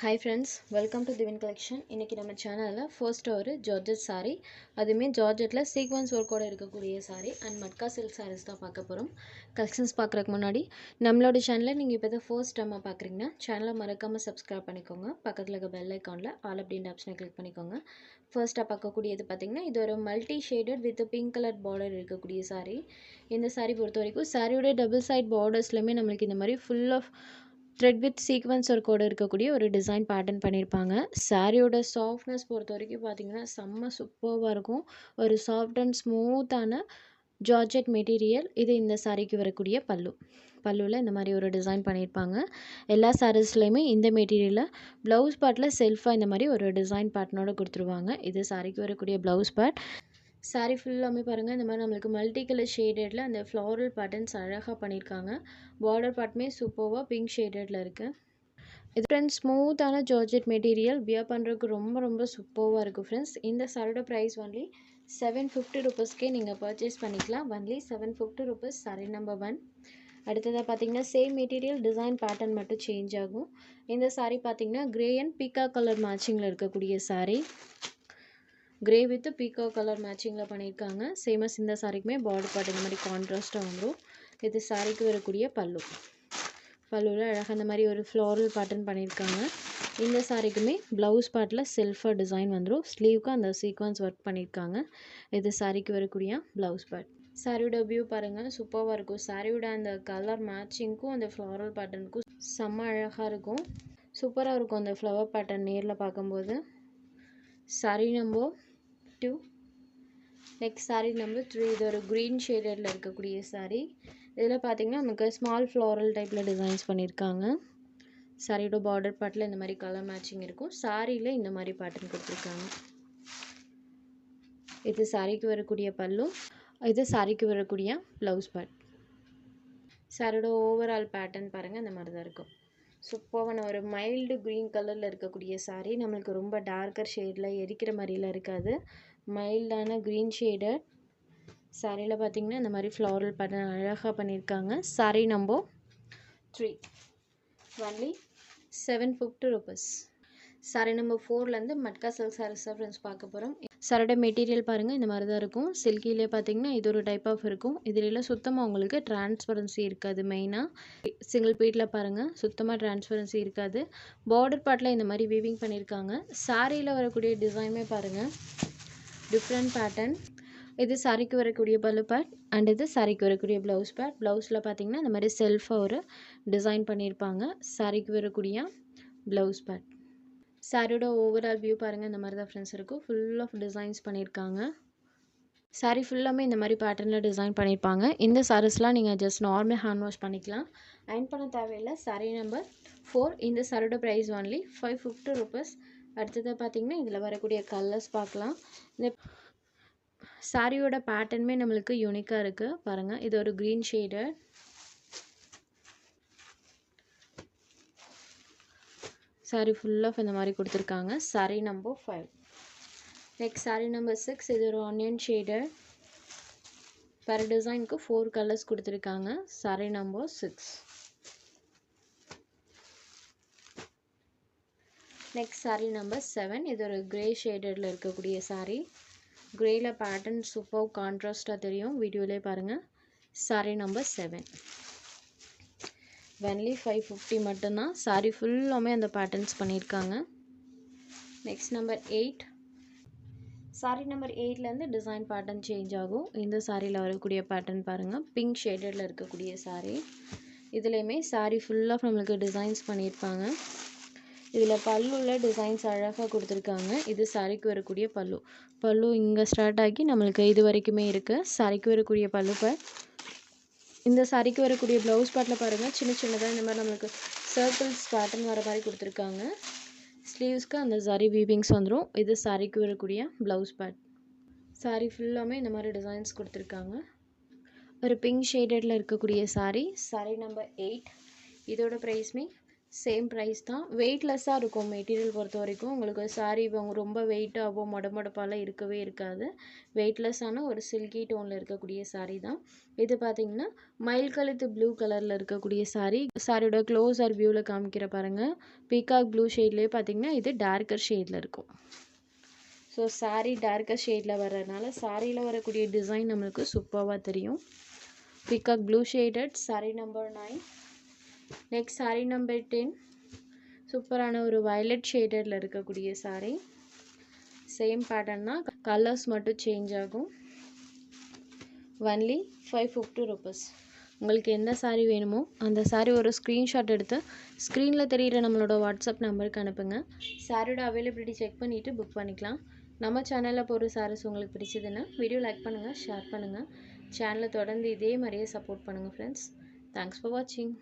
Hi friends, welcome to Divine Collection. இன்னைக்கு நம்ம சேனல்ல ஃபர்ஸ்ட் ஒரு ஜார்ஜெட் saree, அதுமே ஜார்ஜெட்ல சீக்வென்ஸ் ஒர்க்கோட இருக்கக்கூடிய saree and matka silk sarees தான் பார்க்க போறோம். கலெக்ஷன்ஸ் பார்க்கறதுக்கு முன்னாடி நம்மளோட சேனலை நீங்க இப்போதான் ஃபர்ஸ்ட் டைமா பார்க்கறீங்கன்னா சேனலை மறக்காம சப்ஸ்கிரைப் பண்ணிக்கோங்க. பக்கத்துல இருக்க பெல் ஐகான்ல ஆல் அப்படின்ற ஆப்ஷனை கிளிக் பண்ணிக்கோங்க. ஃபர்ஸ்டா பார்க்கக்கூடியது பாத்தீங்கன்னா இது ஒரு multi shaded with pink colour border இருக்கக்கூடிய saree. இந்த saree பொறுத்த வரைக்கும் சாரியோட டபுள் சைட் பார்டர்ஸ்லயுமே நமக்கு இந்த மாதிரி full of thread with sequence ஒர்க்கோட இருக்கக்கூடிய ஒரு டிசைன் பேட்டர்ன் பண்ணியிருப்பாங்க. சாரியோட சாஃப்ட்னஸ் பொறுத்த வரைக்கும் பார்த்தீங்கன்னா செம்ம சூப்பராக இருக்கும். ஒரு சாஃப்ட் அண்ட் ஸ்மூத்தான ஜார்ஜெட் மெட்டீரியல். இது இந்த சாரிக்கு வரக்கூடிய பல்லு. பல்லுவில் இந்த மாதிரி ஒரு டிசைன் பண்ணியிருப்பாங்க. எல்லா சாரீஸ்லையுமே இந்த மெட்டீரியலில் ப்ளவுஸ் பார்ட்டில் செல்ஃபாக இந்த மாதிரி ஒரு டிசைன் பேட்டர்னோட கொடுத்துருவாங்க. இது சாரிக்கு வரக்கூடிய ப்ளவுஸ் பார்ட். சாரீ ஃபுல்லாமே பாருங்கள் இந்த மாதிரி நம்மளுக்கு மல்டி கலர் ஷேடடில் அந்த ஃப்ளாரல் பேட்டர்ன்ஸ் அழகாக பண்ணியிருக்காங்க. பார்டர் பார்ட்டுமே சூப்பராக பிங்க் ஷேடடில் இருக்குது. இது ஃப்ரெண்ட்ஸ் ஸ்மூத்தான ஜார்ஜெட் மெட்டீரியல் வியர் பண்ணுறதுக்கு ரொம்ப சூப்பராக இருக்குது ஃப்ரெண்ட்ஸ். இந்த சாரியோட ப்ரைஸ் ஒன்லி 750 ருபீஸ்க்கே நீங்கள் பர்ச்சேஸ் பண்ணிக்கலாம். Only 750 rupees sorry number 1. அடுத்ததாக பார்த்தீங்கன்னா சேம் மெட்டீரியல் டிசைன் பேட்டர்ன் மட்டும் சேஞ்ச் ஆகும். இந்த சாரீ பார்த்தீங்கன்னா கிரே அண்ட் பீக்கா கலர் மேட்சிங்கில் இருக்கக்கூடிய சாரீ. கிரே வித் பீக்கா கலர் மேட்சிங்கில் பண்ணியிருக்காங்க. சேமஸ் இந்த சாரிக்குமே பார்டர் பார்ட் இந்த மாதிரி கான்ட்ராஸ்ட்டாக வந்துடும். இது சாரிக்கு வரக்கூடிய பல்லு. பல்லுவில் அழகாக இந்த மாதிரி ஒரு ஃப்ளாரல் பேட்டர்ன் பண்ணியிருக்காங்க. இந்த சாரிக்குமே ப்ளவுஸ் பார்ட்டில் செல்ஃபாக டிசைன் வந்துடும். ஸ்லீவுக்கு அந்த சீக்வன்ஸ் ஒர்க் பண்ணியிருக்காங்க. இது சாரிக்கு வரக்கூடிய ப்ளவுஸ் பார்ட். சாரியோட வியூ பாருங்கள் சூப்பராக இருக்கும். சாரியோட அந்த கலர் மேட்சிங்க்கும் அந்த ஃப்ளாரல் பேட்டர்னுக்கும் செம்ம அழகாக இருக்கும். சூப்பராக இருக்கும் அந்த ஃப்ளவர் பேட்டர்ன் நேரில் பார்க்கும்போது. Sorry number 2. Next sari number 3. இது ஒரு க்ரீன் ஷேடடில் இருக்கக்கூடிய சாரீ. இதில் பார்த்தீங்கன்னா நமக்கு ஸ்மால் ஃப்ளாரல் டைப்பில் டிசைன்ஸ் பண்ணியிருக்காங்க. சாரியோட பார்டர் பார்ட்டில் இந்த மாதிரி கலர் மேட்சிங் இருக்கும். சாரியில் இந்த மாதிரி பேட்டர்ன் கொடுத்துருக்காங்க. இது சாரிக்கு வரக்கூடிய பல்லு. இது சாரிக்கு வரக்கூடிய ப்ளவுஸ் பார்ட். சாரியோட ஓவரால் பேட்டர்ன் பாருங்கள் இந்த மாதிரி தான் இருக்கும். சூப்பரான ஒரு மைல்டு க்ரீன் கலரில் இருக்கக்கூடிய சாரீ. நம்மளுக்கு ரொம்ப டார்க்கர் ஷேடில் எரிக்கிற மாதிரிலாம் இருக்காது. மைல்டான க்ரீன் ஷேடட் சாரியில் பார்த்தீங்கன்னா இந்த மாதிரி ஃப்ளாரல் பேட்டர்ன் அழகாக பண்ணியிருக்காங்க. Sari number 3. Only 750 rupees. Sari number 4லேருந்து மட்கா சில்க் சாரீஸ் ஃப்ரெண்ட்ஸ் பார்க்க போகிறோம். சாரோட மெட்டீரியல் பாருங்கள் இந்த மாதிரி தான் இருக்கும். சில்கிலே பார்த்தீங்கன்னா இது ஒரு டைப் ஆஃப் இருக்கும். இதில் சுத்தமாக உங்களுக்கு டிரான்ஸ்பரன்சி இருக்காது. மெயினாக சிங்கிள் பீட்டில் பாருங்கள் சுத்தமாக டிரான்ஸ்பரன்சி இருக்காது. பார்டர் பார்ட்டில் இந்த மாதிரி வீவிங் பண்ணியிருக்காங்க. சாரியில் வரக்கூடிய டிசைனுமே பாருங்கள் டிஃப்ரெண்ட் பேட்டர்ன். இது சாரிக்கு வரக்கூடிய பல்லு பார்ட் அண்ட் இது சாரிக்கு வரக்கூடிய ப்ளவுஸ் பார்ட். ப்ளவுஸில் பார்த்தீங்கன்னா இந்த மாதிரி செல்ஃபாக ஒரு டிசைன் பண்ணியிருப்பாங்க. சாரிக்கு வரக்கூடிய ப்ளவுஸ் பார்ட். சாரியோட ஓவரால் வியூ பாருங்கள் இந்த மாதிரி தான் ஃப்ரெண்ட்ஸ் இருக்கும். ஃபுல் ஆஃப் டிசைன்ஸ் பண்ணியிருக்காங்க. சாரீ ஃபுல்லாமே இந்த மாதிரி பேட்டர்னில் டிசைன் பண்ணியிருப்பாங்க. இந்த சாரீஸ்லாம் நீங்கள் ஜஸ்ட் நார்மல் ஹேண்ட் வாஷ் பண்ணிக்கலாம். அயர்ன் பண்ண தேவையில்லை. சாரீ நம்பர் 4. இந்த சாரியோட ப்ரைஸ் ஒன்லி 550 ருபீஸ். அடுத்தது பார்த்தீங்கன்னா இதில் வரக்கூடிய கலர்ஸ் பார்க்கலாம். இந்த சாரியோட பேட்டர்னுமே நம்மளுக்கு யூனிக்காக இருக்குது பாருங்கள். இது ஒரு க்ரீன் ஷேடட். சாரீ ஃபுல்லாக இந்த மாதிரி கொடுத்துருக்காங்க. Sari number 5. Next sari number 6. இது ஒரு ஆனியன் ஷேடட். பர் டிசைனுக்கு 4 கலர்ஸ் கொடுத்துருக்காங்க. Sari number 6. Next sari number 7. இது ஒரு கிரே ஷேடடில் இருக்கக்கூடிய சாரீ. கிரேயில் பேட்டர்ன் சூப்பர் கான்ட்ராஸ்டாக தெரியும். வீடியோலேயே பாருங்கள். சாரீ நம்பர் 7. ஒன்லி 550 மட்டும்தான். சாரீ ஃபுல்லாமே அந்த பேட்டர்ன்ஸ் பண்ணியிருக்காங்க. Next number 8. சாரீ நம்பர் 8லேருந்து டிசைன் பேட்டர்ன் சேஞ்ச் ஆகும். இந்த சாரியில் வரக்கூடிய பேட்டர்ன் பாருங்கள். பிங்க் ஷேடடில் இருக்கக்கூடிய சாரீ. இதுலேயுமே சாரீ ஃபுல்லாக நம்மளுக்கு டிசைன்ஸ் பண்ணியிருப்பாங்க. இதில் பல்லுவில் டிசைன்ஸ் அழகாக கொடுத்துருக்காங்க. இது சாரிக்கு வரக்கூடிய பல்லு. பல்லு இங்கே ஸ்டார்ட் ஆகி நம்மளுக்கு இது வரைக்குமே இருக்குது. சாரிக்கு வரக்கூடிய பல்லு பார்ட். இந்த சாரிக்கு வரக்கூடிய ப்ளவுஸ் பார்ட்டில் பாருங்கள் சின்னதாக இந்த மாதிரி நம்மளுக்கு சர்க்கிள்ஸ் பேட்டர்ன் வர மாதிரி கொடுத்துருக்காங்க. ஸ்லீவ்ஸ்க்கு அந்த சாரி வீவிங்ஸ் வந்துடும். இது சாரிக்கு வரக்கூடிய ப்ளவுஸ் பார்ட். சாரி ஃபுல்லாமே இந்த மாதிரி டிசைன்ஸ் கொடுத்துருக்காங்க. ஒரு பிங்க் ஷேடடில் இருக்கக்கூடிய சாரீ. சாரீ நம்பர் 8. இதோட ப்ரைஸ்மே சேம் ப்ரைஸ் தான். வெயிட்லெஸ்ஸாக இருக்கும் மெட்டீரியல் பொறுத்த வரைக்கும். உங்களுக்கு சாரீ ரொம்ப வெயிட்டாகவோ மொடமொடப்பாலாம் இருக்கவே இருக்காது. வெயிட்லெஸ்ஸான ஒரு சில்கி டோனில் இருக்கக்கூடிய சாரீ தான். இது பார்த்தீங்கன்னா மயில் கழுத்து ப்ளூ கலரில் இருக்கக்கூடிய சாரீ. சாரியோட க்ளோஸர் வியூவில் காமிக்கிற பாருங்கள். பீகாக் ப்ளூ ஷேட்லேயே பார்த்தீங்கன்னா இது டார்க்கர் ஷேடில் இருக்கும். ஸோ சாரீ டார்க்கர் ஷேடில் வர்றதுனால சாரியில் வரக்கூடிய டிசைன் நம்மளுக்கு சூப்பராக தெரியும். Peacock blue shaded sari number 9. Next sari number 10. சூப்பரான ஒரு வயலட் ஷேடடில் இருக்கக்கூடிய சாரீ. சேம் பேட்டர்ன் தான், கலர்ஸ் மட்டும் சேஞ்ச் ஆகும். Only 550 rupees. உங்களுக்கு எந்த சாரீ வேணுமோ அந்த சாரீ ஒரு ஸ்க்ரீன்ஷாட் எடுத்து ஸ்க்ரீனில் தெரிகிற நம்மளோட வாட்ஸ்அப் நம்பருக்கு அனுப்புங்க. சாரியோட அவைலபிலிட்டி செக் பண்ணிவிட்டு புக் பண்ணிக்கலாம். நம்ம சேனலில் போகிற சாரீஸ் உங்களுக்கு பிடிச்சதுன்னா வீடியோ லைக் பண்ணுங்கள், ஷேர் பண்ணுங்கள். சேனலை தொடர்ந்து இதே மாதிரியே சப்போர்ட் பண்ணுங்கள் ஃப்ரெண்ட்ஸ். தேங்க்ஸ் ஃபார் வாட்சிங்.